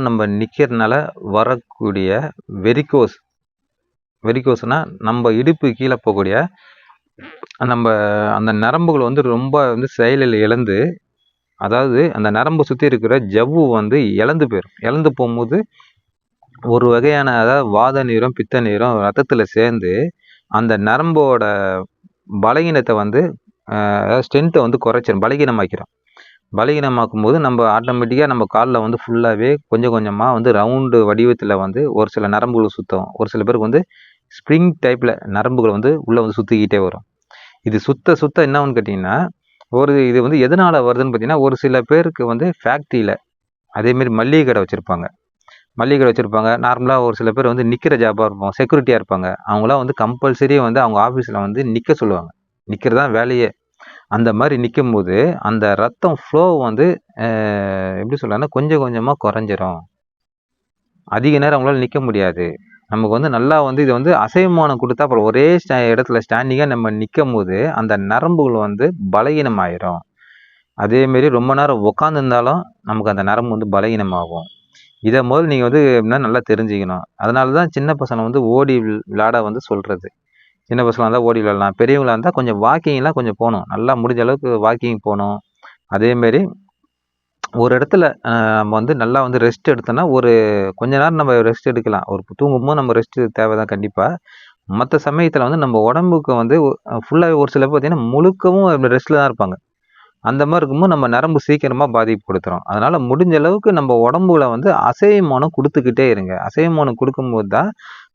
நம்ம நிற்கிறதுனால வரக்கூடிய வெரிகோஸ். வெரிகோஸ்னா நம்ம இடுப்பு கீழே போகக்கூடிய நம்ம அந்த நரம்புகள் வந்து ரொம்ப வந்து செயலில் இழந்து, அதாவது அந்த நரம்பு சுற்றி இருக்கிற ஜவ்வு வந்து இழந்து போயிடும். இழந்து போகும்போது ஒரு வகையான, அதாவது வாத நீரும் பித்த நீரும் ரத்தத்தில் சேர்ந்து அந்த நரம்போட பலகீனத்தை வந்து அதாவது ஸ்ட்ரென்த்தை வந்து குறைச்சிடும், பலகீனமாக்கிறோம். பலகீனமாக்கும் போது நம்ம ஆட்டோமேட்டிக்காக நம்ம காலில் வந்து ஃபுல்லாகவே கொஞ்சம் கொஞ்சமாக வந்து ரவுண்டு வடிவத்தில் வந்து ஒரு சில நரம்புகள் சுற்றும். ஒரு சில பேருக்கு வந்து ஸ்ப்ரிங் டைப்பில் நரம்புகள் வந்து உள்ளே வந்து சுற்றிக்கிட்டே வரும். இது சுத்த சுத்த என்னன்னு கேட்டிங்கன்னா, இது வந்து எதனால் வருதுன்னு பார்த்தீங்கன்னா, ஒரு சில பேருக்கு வந்து ஃபேக்ட்ரியில் அதேமாரி மளிகை கடை வச்சுருப்பாங்க. மளிகை கடை வச்சுருப்பாங்க. நார்மலாக ஒரு சில பேர் வந்து நிற்கிற ஜாபாக இருப்பாங்க, செக்யூரிட்டியாக இருப்பாங்க. அவங்களாம் வந்து கம்பல்சரி வந்து அவங்க ஆஃபீஸில் வந்து நிற்க சொல்லுவாங்க. நிற்கிறது தான் வேலையே. அந்த மாதிரி நிற்கும்போது அந்த ரத்தம் ஃப்ளோ வந்து எப்படி சொல்லலாம்னா கொஞ்சம் கொஞ்சமாக குறைஞ்சிரும். அதிக நேரம் அவங்களால நிற்க முடியாது. நமக்கு வந்து நல்லா வந்து இது வந்து அசைவமானம் கொடுத்தா அப்புறம் ஒரே இடத்துல ஸ்டாண்டிங்காக நம்ம நிற்கும் போது அந்த நரம்புகள் வந்து பலகீனமாயிரும். அதேமாரி ரொம்ப நேரம் உட்காந்துருந்தாலும் நமக்கு அந்த நரம்பு வந்து பலகீனமாகும். இதை முதல் நீங்கள் வந்து எப்படின்னா நல்லா தெரிஞ்சுக்கணும். அதனால தான் சின்ன பசங்க வந்து ஓடி விளையாட வந்து சொல்கிறது. சின்ன பசங்களாக இருந்தால் ஓடி விளையாடலாம், பெரியவங்களாக இருந்தால் கொஞ்சம் வாக்கிங்லாம் கொஞ்சம் போகணும். நல்லா முடிஞ்ச அளவுக்கு வாக்கிங் போகணும். அதேமாரி ஒரு இடத்துல நம்ம வந்து நல்லா வந்து ரெஸ்ட் எடுத்தோன்னா ஒரு கொஞ்ச நேரம் நம்ம ரெஸ்ட் எடுக்கலாம். ஒரு தூங்கும்போது நம்ம ரெஸ்ட்டு தேவை தான் கண்டிப்பாக. மற்ற சமயத்தில் வந்து நம்ம உடம்புக்கு வந்து ஃபுல்லாகவே ஒரு சில பார்த்தீங்கன்னா முழுக்கவும் ரெஸ்ட்டில் தான் இருப்பாங்க. அந்த மாதிரி இருக்கும்போது நம்ம நரம்பு சீக்கிரமாக பாதிப்பு கொடுத்துரும். அதனால் முடிஞ்ச அளவுக்கு நம்ம உடம்புல வந்து அசைவமானம் கொடுத்துக்கிட்டே இருங்க. அசைவமானம் கொடுக்கும்போது தான்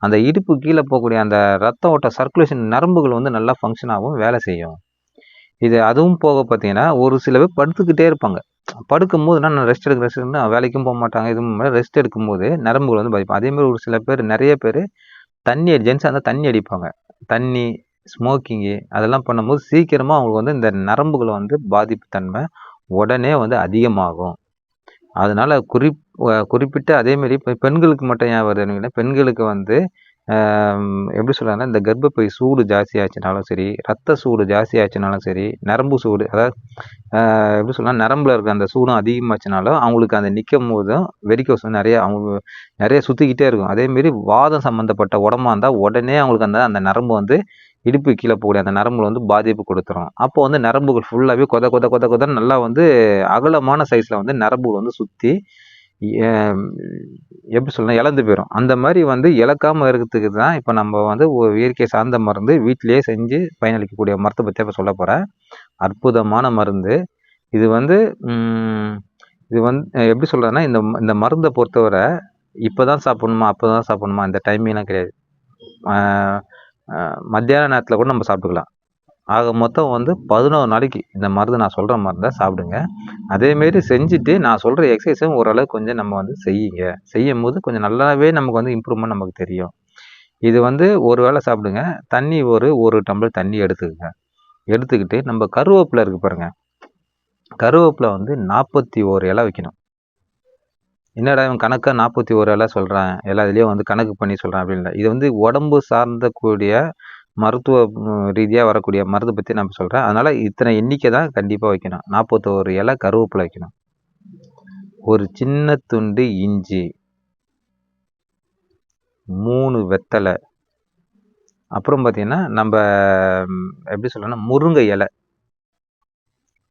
அந்த இடுப்பு கீழே போகக்கூடிய அந்த ரத்த ஓட்ட சர்க்குலேஷன் நரம்புகள் வந்து நல்லா ஃபங்க்ஷன் ஆகும், வேலை செய்யும். இது அதுவும் போக பார்த்தீங்கன்னா ஒரு சில பேர் படுத்துக்கிட்டே இருப்பாங்க. படுக்கும்போது நான் ரெஸ்ட் எடுக்கிறேன் வேலைக்கும் போக மாட்டாங்க, எதுவும் ரெஸ்ட் எடுக்கும்போது நரம்புகள் வந்து பாதிக்கும். அதேமாதிரி ஒரு சில பேர் நிறைய பேர் ஜென்ஸாக இருந்தால் தண்ணி அடிப்பாங்க. தண்ணி, ஸ்மோக்கிங்கு அதெல்லாம் பண்ணும்போது சீக்கிரமாக அவங்களுக்கு வந்து இந்த நரம்புகளை வந்து பாதிப்பு தன்மை உடனே வந்து அதிகமாகும். அதனால் குறிப்பிட்ட அதேமாரி இப்போ பெண்களுக்கு மட்டும் ஏன் வருதுன்னு, பெண்களுக்கு வந்து எப்படி சொல்கிறாங்கன்னா இந்த கர்ப்பப்பை சூடு ஜாஸ்தியாச்சுனாலும் சரி, ரத்த சூடு ஜாஸ்தியாச்சுனாலும் சரி, நரம்பு சூடு, அதாவது எப்படி சொல்லலாம் நரம்பில் இருக்க அந்த சூடும் அதிகமாச்சுனாலும் அவங்களுக்கு அந்த நிற்கும் போதும் வெரிகோஸ் நிறைய அவங்க நிறைய சுற்றிக்கிட்டே இருக்கும். அதேமாரி வாதம் சம்மந்தப்பட்ட உடம்பா இருந்தால் உடனே அவங்களுக்கு அந்த அந்த நரம்பு வந்து இடுப்பு கீழே போகக்கூடிய அந்த நரம்புல வந்து பாதிப்பு கொடுத்துரும். அப்போ வந்து நரம்புகள் ஃபுல்லாகவே கொத கொத கொத கொதன்னு நல்லா வந்து அகலமான சைஸில் வந்து நரம்புகள் வந்து சுற்றி எப்படி சொல்லணும் இழந்து போயிடும். அந்த மாதிரி வந்து இழக்காமல் இருக்கிறதுக்கு தான் இப்போ நம்ம வந்து ஒரு இயற்கை சார்ந்த மருந்து வீட்டிலேயே செஞ்சு பயனளிக்கக்கூடிய மருத்துவ பற்றி இப்போ சொல்ல போகிறேன். அற்புதமான மருந்து இது வந்து. இது வந்து எப்படி சொல்கிறேன்னா இந்த இந்த மருந்தை பொறுத்தவரை இப்போ தான் சாப்பிட்ணுமா அப்போ தான் சாப்பிட்ணுமா இந்த டைமிங்லாம் கிடையாது. மத்தியான நேரத்தில் கூட நம்ம சாப்பிட்டுக்கலாம். ஆக மொத்தம் வந்து 11 நாளைக்கு இந்த மருந்து நான் சொல்கிற மருந்தை சாப்பிடுங்க. அதேமாரி செஞ்சுட்டு நான் சொல்கிற எக்ஸசைஸும் ஓரளவுக்கு கொஞ்சம் நம்ம வந்து செய்யுங்க. செய்யும் போது கொஞ்சம் நல்லாவே நமக்கு வந்து இம்ப்ரூவ்மெண்ட் நமக்கு தெரியும். இது வந்து ஒரு வேளை சாப்பிடுங்க. தண்ணி ஒரு டம்ளர் தண்ணி எடுத்துக்கங்க. எடுத்துக்கிட்டு நம்ம கருவேப்பிலை இருக்குது பாருங்கள், கருவேப்பிலை வந்து 41 இலை வைக்கணும். என்னடா இவன் கணக்காக 41 இலை சொல்கிறான், எல்லா இதுலேயும் வந்து கணக்கு பண்ணி சொல்கிறான் அப்படின்னு. இது வந்து உடம்பு சார்ந்த கூடிய மருத்துவ ரீதியாக வரக்கூடிய மருந்து பற்றி நான் சொல்கிறேன். அதனால் இத்தனை எண்ணிக்கை தான் கண்டிப்பாக வைக்கணும். 41 இலை கருவேப்பிலை வைக்கணும். ஒரு சின்ன துண்டு இஞ்சி, 3 வெத்தலை, அப்புறம் பார்த்திங்கன்னா நம்ம எப்படி சொல்லணும்னா முருங்கை இலை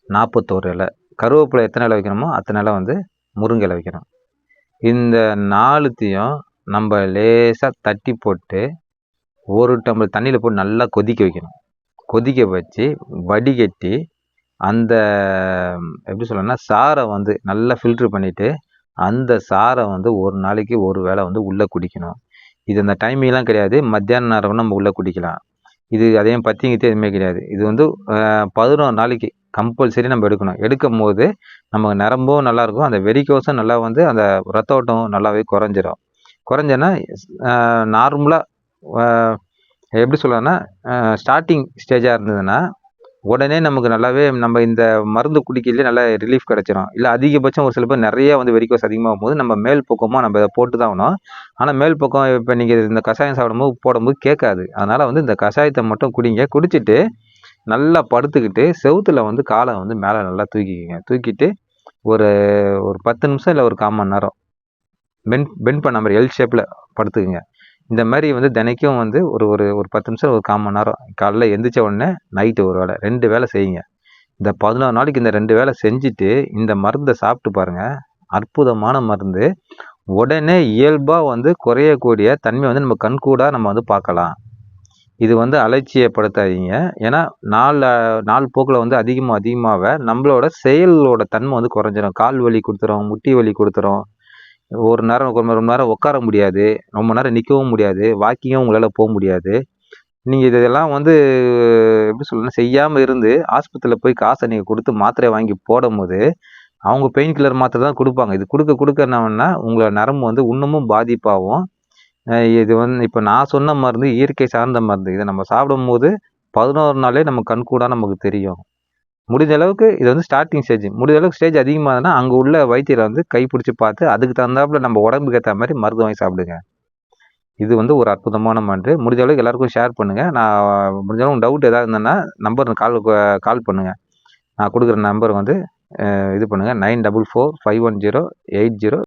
41 இலை, கருவேப்பிலை எத்தனை இலை வைக்கணுமோ அத்தனை இலை வந்து முருங்கை இலை வைக்கணும். இந்த 4த்தையும் நம்ம லேசாக தட்டி போட்டு ஒரு டம்ளர் தண்ணியில் போட்டு நல்லா கொதிக்க வைக்கணும். கொதிக்க வச்சு வடிகட்டி அந்த எப்படி சொல்லணும்னா சாரை வந்து நல்லா ஃபில்ட்ரு பண்ணிவிட்டு அந்த சாரை வந்து ஒரு நாளைக்கு ஒரு வேளை வந்து உள்ளே குடிக்கணும். இது அந்த டைமிங்லாம் கிடையாது, மத்தியான நேரம் நம்ம உள்ளே குடிக்கலாம். இது அதையும் பற்றிக்கிட்டே எதுவுமே கிடையாது. இது வந்து 11 நாளைக்கு கம்பல்சரி நம்ம எடுக்கணும். எடுக்கும் போது நமக்கு நரம்பும் நல்லாயிருக்கும், அந்த வெரிகோஸும் நல்லா வந்து அந்த ரத்த ஓட்டம் நல்லாவே குறைஞ்சிரும். குறைஞ்சன்னா நார்மலாக எப்படி சொல்லலாம்னா ஸ்டார்டிங் ஸ்டேஜாக இருந்ததுன்னா உடனே நமக்கு நல்லாவே நம்ம இந்த மருந்து குடிக்கிறதுலே நல்லா ரிலீஃப் கிடச்சிரும். இல்லை அதிகபட்சம் ஒரு சில பேர் நிறைய வந்து வெரிகோஸ் அதிகமாகும் போது நம்ம மேல் பக்கமாக நம்ம இதை போட்டு தான் ஆகணும். ஆனால் மேல் பக்கம் இப்போ நீங்கள் இந்த கஷாயம் சாப்பிடும்போது போடும்போது கேட்காது. அதனால் வந்து இந்த கஷாயத்தை மட்டும் குடிங்க. குடிச்சிட்டு நல்லா படுத்துக்கிட்டு செவுத்தில் வந்து காலை வந்து மேலே நல்லா தூக்கிக்கிங்க. தூக்கிட்டு ஒரு ஒரு 10 நிமிஷம் இல்லை ஒரு 1/4 மணி நேரம் பெண்ட் பண்ண மாதிரி எல் ஷேப்பில் படுத்துக்குங்க. இந்த மாதிரி வந்து தினைக்கும் வந்து ஒரு ஒரு ஒரு 10 நிமிஷம், ஒரு 1/4 மணி நேரம், காலைல எந்திரிச்ச உடனே நைட்டு ஒரு வேளை, 2 வேளை செய்யுங்க. இந்த 14 நாளைக்கு இந்த 2 வேளை செஞ்சுட்டு இந்த மருந்தை சாப்பிட்டு பாருங்கள். அற்புதமான மருந்து. உடனே இயல்பாக வந்து குறையக்கூடிய தன்மை வந்து நம்ம கண்கூடாக நம்ம வந்து பார்க்கலாம். இது வந்து அலட்சியப்படுத்தாதீங்க. ஏன்னா நாள் போக்கில் வந்து அதிகமாக நம்மளோட செயலோட தன்மை வந்து குறைஞ்சிரும். கால் வலி கொடுத்துரும், முட்டி வலி கொடுத்துரும். ஒரு மணி நேரம் உட்கார முடியாது, ரொம்ப நேரம் நிற்கவும் முடியாது, வாக்கிங்கும் உங்களால் போக முடியாது. நீங்கள் இதெல்லாம் வந்து எப்படி சொல்லணும், செய்யாமல் இருந்து ஆஸ்பத்திரியில் போய் காசை நீங்கள் கொடுத்து மாத்திரை வாங்கி போடும் போது அவங்க பெயின் கில்லர் மாத்திரை தான் கொடுப்பாங்க. இது கொடுக்க என்னன்னா உங்களோட நரம்பு வந்து இன்னமும் பாதிப்பாகும். இது வந்து இப்போ நான் சொன்ன மருந்து இயற்கை சார்ந்த மருந்து. இதை நம்ம சாப்பிடும்போது 11 நாளே நம்ம கண்கூடாக நமக்கு தெரியும். முடிஞ்ச அளவுக்கு இது வந்து ஸ்டார்டிங் ஸ்டேஜ். முடிஞ்ச அளவுக்கு ஸ்டேஜ் அதிகமாகனா அங்கே உள்ள வைத்தியரை வந்து கைப்பிடிச்சி பார்த்து அதுக்கு தகுந்தாப்புல நம்ம உடம்புக்கு ஏற்ற மாதிரி மருந்து வாங்கி சாப்பிடுங்க. இது வந்து ஒரு அற்புதமான மருந்து. முடிஞ்ச அளவுக்கு எல்லாருக்கும் ஷேர் பண்ணுங்கள். நான் முடிஞ்ச அளவுக்கு டவுட் எதாவது இருந்ததுன்னா நம்பர் கால் பண்ணுங்கள். நான் கொடுக்குற நம்பர் வந்து இது பண்ணுங்கள், 94451080